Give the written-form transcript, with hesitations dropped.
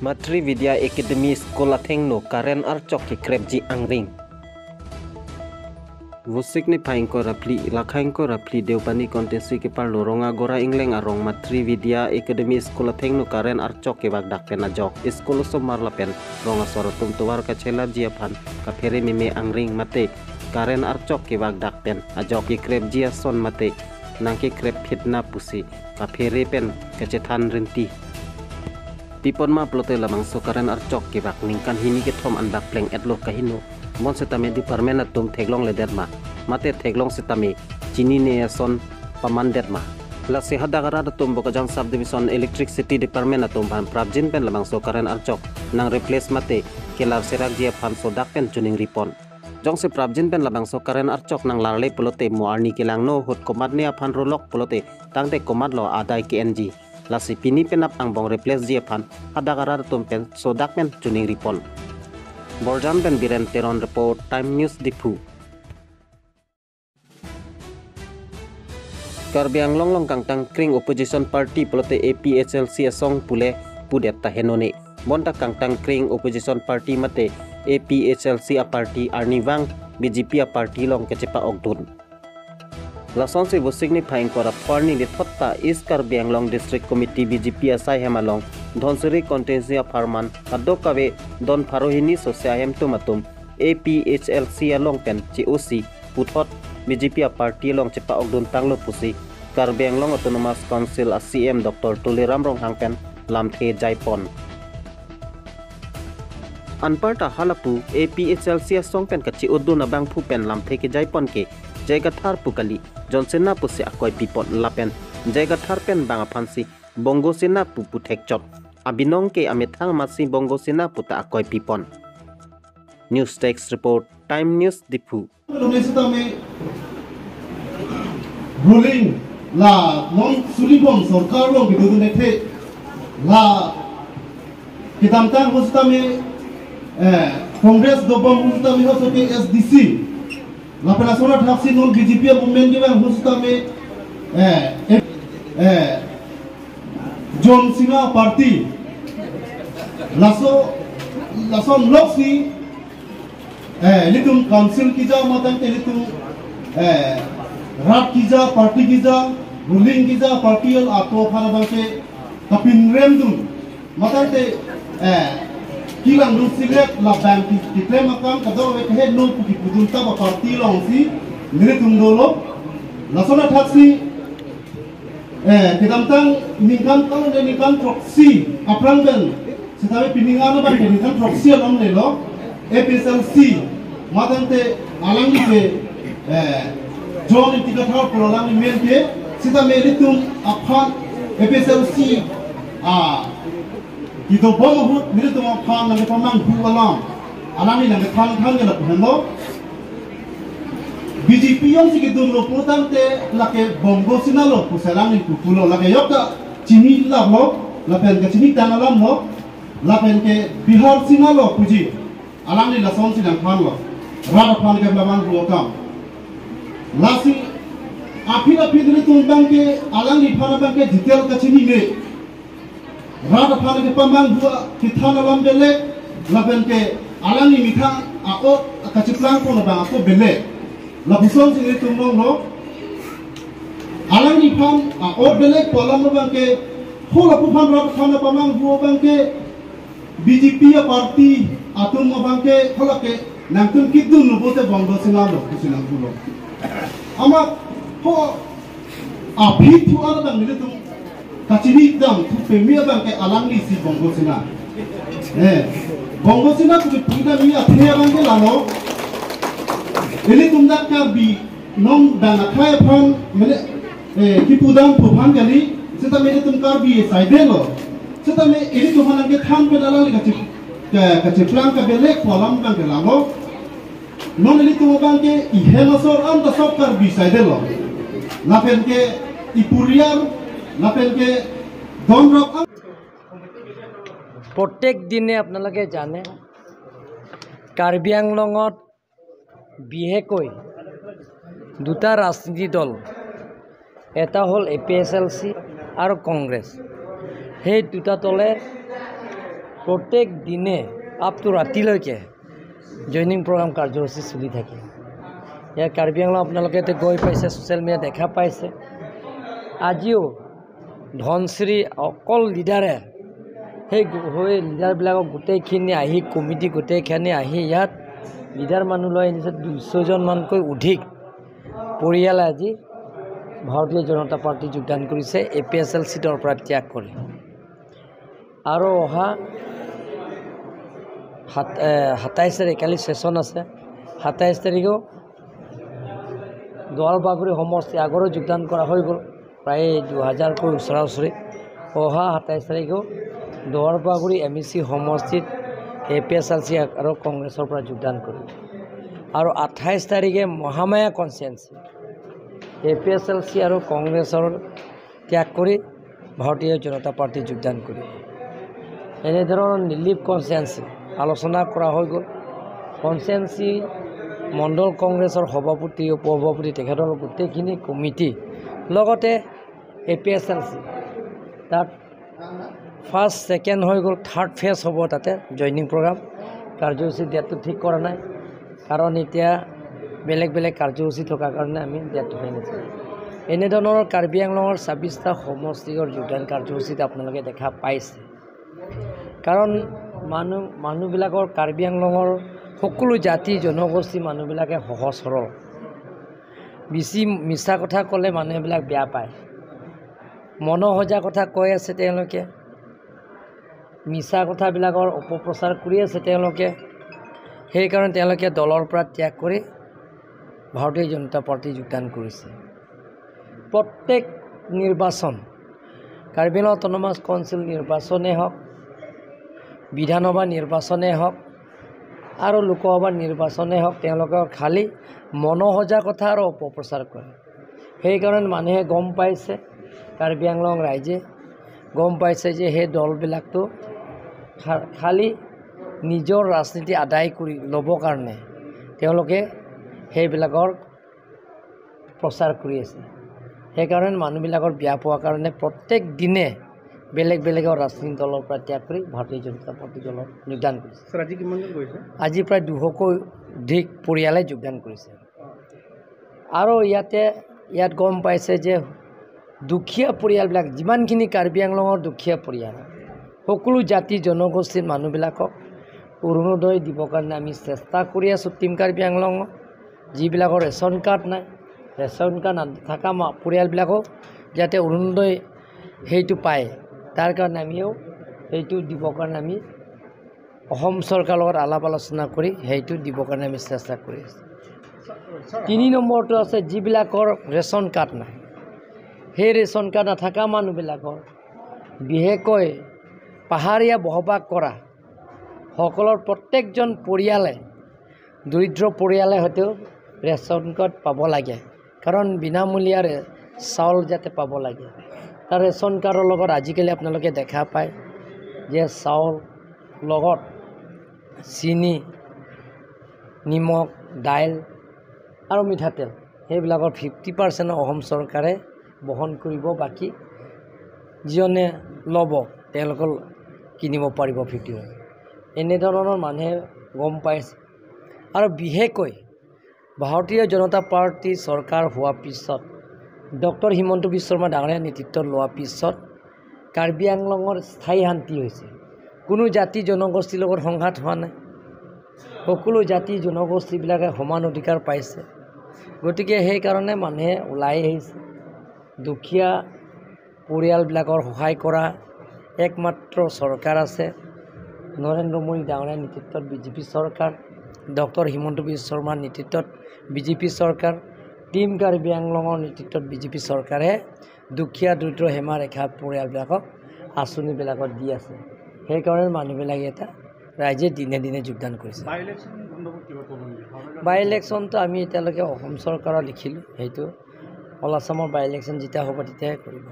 Matri Vidya Academy Sekolah Tengno Karen Archok ki Krepji Angring. Vusik ni paing ko rapli lakhaing ko rapli deupani kontensi ke parlo ronga gora ingleng arong Matri Vidya Academy Sekolah Tengno Karen Archok ke bagdak penajok. Sekolah somar lapen ronga sorotum tuwar ka chela jiapan ka phere meme angring mate Karen Archok ke bagdak pen ajok ki Krepji son mate nang ki krep fitna pusi ka phere pen kecetan rinti. Tipon ma plote lamang Karen Archok ke bak ningkan hini ke thom anbak pleng etlo kahino mon setame di parmena tum theglong le derma mate theglong setame chini ne son pamandet ma la se hadagara tum bokajang subdivision electricity department tum ban prabjin pen lamang Karen Archok nang replace mate kelar serak dia pan sodak pen tuning ripon jong se prabjin pen lamang Karen Archok nang larle plote mo arni kilang no hot komat ne apan rolok plote tangte komat lo adai KNG lasi pini penap ang bong replace dia pan hadagara tumpen sodak men tuning ripon borjam pen biren teron report time news dipu karbiang longlong kang tang kring opposition party pelote APHLC asong pule pudet tahenone bonta kang tang kring opposition party mate APHLC a party arniwang BJP a party long kecepa ogdun Lason se busik ni paing kora parni di thotta is Karbi Anglong District Committee BJP asai hemalong dhonsuri kontensia farman kadokawe don farohini sosiahem tumatum APHLC along pen COC puthot BJP a party long cepa ogdun tanglo pusi Karbi Anglong Autonomous Council ACM Dr. Tuliram Rong hangpen lamthe jaipon Anparta halapu APHLC asong pen kachi udun abang phupen lamthe ke jaipon ke Jaga thar pukali Johnson na pusi akoy pipot lapen jaga thar pen banga phansi bongo sina pupu thekchot abinong ke amethang masi bongo sina puta akoy pipon News Text Report Time News Dipu ruling la non sulibom sarkar lo bidu ne the la kitamtan hostame Congress dobam hostame hosoke SDC La persona taksi non BJP movement juga khususnya John Cena party laso loksi litum council kija matang litum rat kija party kija ruling kija party al ato phana bangke kapin remdum matang te kilang dun cigarette la bank ki tema kam kado we he no ki pudun ta ba party long si nire tum dolo la sona taxi kedamtang ningkan tang de ningkan proxy aprangben setawe piningan ba ningkan proxy alom le lo APHLC matante alangi ke John tika thar program men ke sita me tum aphan APHLC Itu bom hut miru tu makan nanti pamang bualam, alami nanti thang je nak hendo. BJP yang sikit dulu putan te lake bongo sinalo pusalang itu pulo lake yokta cini labo, lapen ke cini tanah lamo, lapen ke Bihar sinalo puji, alami lason sinang thang lo, rada pan ke belaman buakam. Lasi api dulu tumbang ke alami pan bang ke detail ke cini le. Rada phane ke pamang bua kithana lam bele laben ke alani mitha ao kachiplang ko ba ko bele la buson sing tumong no alani pham ao bele kolam bang ke hola pu pham rada phane pamang bua bang ke BJP party atum bang ke hola ke nangtum kidun no bote bongo sinalo kusinang bulo ama ho api tu ana bang ni tum Kacini dam tu pemia bang ke alang ni si bongo sina, bongo sina tu pida mia thea bang ke lano, ini tumdak karbi nom dana kaya pan mele kipudam pupan kali, seta mele tum karbi side lo, seta me ini tu hanan ke tham pe dalang ni kaciplang ke belek kolam bang ke lano, non ini tu bang ke ihemasor am da sok karbi side lo, lapen ke ipuriar প্রত্যেক দিনে আপোনালোকে জানে কাৰ্বি আংলঙত বিশেষকৈ দুটা ৰাজনীতি দল এটা হ'ল APHLC আৰু কংগ্ৰেছ সেই দুটা দলে প্ৰত্যেক দিনে আপ টু ৰাতিলৈকে জইনিং প্ৰগ্ৰাম কাৰ্যসূচী চলি থাকে। ইয়াৰ কাৰ্বি আংলং আপোনালোকে গৈ পাইছে, ছ'চিয়েল মিডিয়া দেখা পাইছে। আজিও ধনশ্ৰী অকল লিডাৰে সেই লিডাৰবিলাকক গোটেইখিনি আহি কমিটি গোটেইখিনি আহি ইয়াত লিডাৰ মানুহ লৈ আনিছে। 200জনমানকৈ অধিক পৰিয়ালে আজি ভাৰতীয় জনতা পাৰ্টি যোগদান কৰিছে APSL চিটৰ পৰা ত্যাগ কৰি। আৰু অহা 27 তাৰিখ কালি ছেশ্যন আছে। 27 তাৰিখেও দোৱালবাগুৰি সমষ্টি আগৰো যোগদান কৰা হৈ গ'ল, প্ৰায় 2000কৈ ওচৰা ওচৰি। অহা 27 তাৰিখেও দোৱালবাগুৰি MEC সমষ্টিত APSLC আৰু কংগ্ৰেছৰ পৰা যোগদান কৰিব। আৰু 28 তাৰিখে মহামায়া কনষ্টিটুৱেঞ্চি APSLC আৰু কংগ্ৰেছৰ ত্যাগ কৰি ভাৰতীয় জনতা পাৰ্টি যোগদান কৰিব। এনেধৰণৰ নিৰ্লিপ কনষ্টিটুৱেঞ্চি আলোচনা কৰা হৈ গ'ল। কনষ্টিটুৱেঞ্চি মণ্ডল কংগ্ৰেছৰ সভাপতি উপসভাপতি তেখেতৰ গোটেইখিনি কমিটি লগতে APSLC তাত ফাৰ্ষ্ট ছেকেণ্ড হৈ গ'ল, থাৰ্ড ফেজ হ'ব। তাতে জইনিং প্ৰগ্ৰাম কাৰ্যসূচী ডেটটো ঠিক কৰা নাই, কাৰণ এতিয়া বেলেগ বেলেগ কাৰ্যসূচী থকাৰ কাৰণে আমি ডেটটো হৈ নাছিলোঁ। এনেধৰণৰ কাৰ্বি আংলঙৰ 26টা সমষ্টিৰ যোগদান কাৰ্যসূচীত আপোনালোকে দেখা পাইছে। কাৰণ মানুহবিলাকৰ কাৰ্বি আংলঙৰ সকলো জাতি জনগোষ্ঠী মানুহবিলাকে সহজ সৰল। বেছি মিছা কথা ক'লে মানুহবিলাক বেয়া পায়। মনোসজা কথা কৈ আছে তেওঁলোকে, মিছা কথাবিলাকৰ অপপ্ৰচাৰ কৰি আছে তেওঁলোকে। সেইকাৰণে তেওঁলোকে দলৰ পৰা ত্যাগ কৰি ভাৰতীয় জনতা পাৰ্টি যোগদান কৰিছে। প্ৰত্যেক নিৰ্বাচন, কাৰ্বি আংলং অট'নমাছ কাউন্সিল নিৰ্বাচনেই হওক, বিধানসভা নিৰ্বাচনেই হওক আৰু লোকসভাৰ নিৰ্বাচনেই হওক, তেওঁলোকৰ খালী মনোসজা কথা আৰু অপপ্ৰচাৰ কৰে। সেইকাৰণে মানুহে গম পাইছে, কাৰ্বি আংলং ৰাইজে গম পাইছে যে সেই দলবিলাকতো খালী নিজৰ ৰাজনীতি আদায় কৰি ল'বৰ কাৰণে তেওঁলোকে সেইবিলাকৰ প্ৰচাৰ কৰি আছে। সেইকাৰণে মানুহবিলাকৰ বেয়া পোৱাৰ কাৰণে প্ৰত্যেক দিনে বেলেগ বেলেগৰ ৰাজনৈতিক দলৰ পৰা ত্যাগ কৰি ভাৰতীয় জনতা পাৰ্টি দলত যোগদান কৰিছে। আজি কিমানজন কৰিছে? আজি প্ৰায় 200কৈ অধিক পৰিয়ালে যোগদান কৰিছে। আৰু ইয়াত গম পাইছে যে দুখীয়া পৰিয়ালবিলাক, যিমানখিনি কাৰ্বি আংলঙৰ দুখীয়া পৰিয়াল, সকলো জাতি জনগোষ্ঠীৰ মানুহবিলাকক অৰুণোদয় দিবৰ কাৰণে আমি চেষ্টা কৰি আছোঁ। টিম কাৰ্বি আংলঙত যিবিলাকৰ ৰেচন কাৰ্ড নাই, ৰেচন কাৰ্ড নথকা পৰিয়ালবিলাকক যাতে অৰুণোদয় সেইটো পায়, তাৰ কাৰণে আমিও সেইটো দিবৰ কাৰণে আমি অসম চৰকাৰৰ লগত আলাপ আলোচনা কৰি সেইটো দিবৰ কাৰণে আমি চেষ্টা কৰি আছোঁ। 3 নম্বৰটো আছে যিবিলাকৰ ৰেচন কাৰ্ড নাই, সেই ৰেচন কাৰ্ড নথকা মানুহবিলাকৰ, বিশেষকৈ পাহাৰীয়া বসবাস কৰা সকলৰ প্ৰত্যেকজন পৰিয়ালে, দৰিদ্ৰ পৰিয়ালে হয়তো ৰেচন কাৰ্ড পাব লাগে। কাৰণ বিনামূলীয়াৰে চাউল যাতে পাব লাগে। তাৰ ৰেচন কাৰ্ডৰ লগত আজিকালি আপোনালোকে দেখা পায় যে চাউল লগত চেনি, নিমখ, দাইল আৰু মিঠাতেল সেইবিলাকৰ 50% অসম চৰকাৰে বহন কৰিব। বাকী যিজনে ল'ব তেওঁলোকে কিনিব পাৰিব 50%। এনেধৰণৰ মানুহে গম পাইছে। আৰু বিশেষকৈ ভাৰতীয় জনতা পাৰ্টি চৰকাৰ হোৱাৰ পিছত, ডক্টৰ হিমন্ত বিশ্ব শৰ্মা ডাঙৰীয়াৰ নেতৃত্বত লোৱাৰ পিছত কাৰ্বি আংলঙৰ স্থায়ী শান্তি হৈছে। কোনো জাতি জনগোষ্ঠীৰ লগত সংঘাত হোৱা নাই। সকলো জাতি জনগোষ্ঠীবিলাকে সমান অধিকাৰ পাইছে। গতিকে সেইকাৰণে মানুহে ওলাই আহিছে। দুখীয়া পৰিয়ালবিলাকৰ সহায় কৰা একমাত্ৰ চৰকাৰ আছে নৰেন্দ্ৰ মোদী ডাঙৰীয়াৰ নেতৃত্বত বিজেপি চৰকাৰ, ডক্টৰ হিমন্ত বিশ্ব শৰ্মাৰ নেতৃত্বত বিজেপি চৰকাৰ, টিম কাৰ্বি আংলঙৰ নেতৃত্বত বিজেপি চৰকাৰে দুখীয়া দৰিদ্ৰ সীমাৰেখা পৰিয়ালবিলাকক আঁচনিবিলাকত দি আছে। সেইকাৰণে মানুহবিলাকে এটা ৰাইজে দিনে দিনে যোগদান কৰিছে। বাই ইলেকশ্যনটো আমি এতিয়ালৈকে অসম চৰকাৰৰ লিখিলোঁ, সেইটো অল আছামৰ বাই ইলেকশ্যন যেতিয়া হ'ব তেতিয়াহে কৰিব।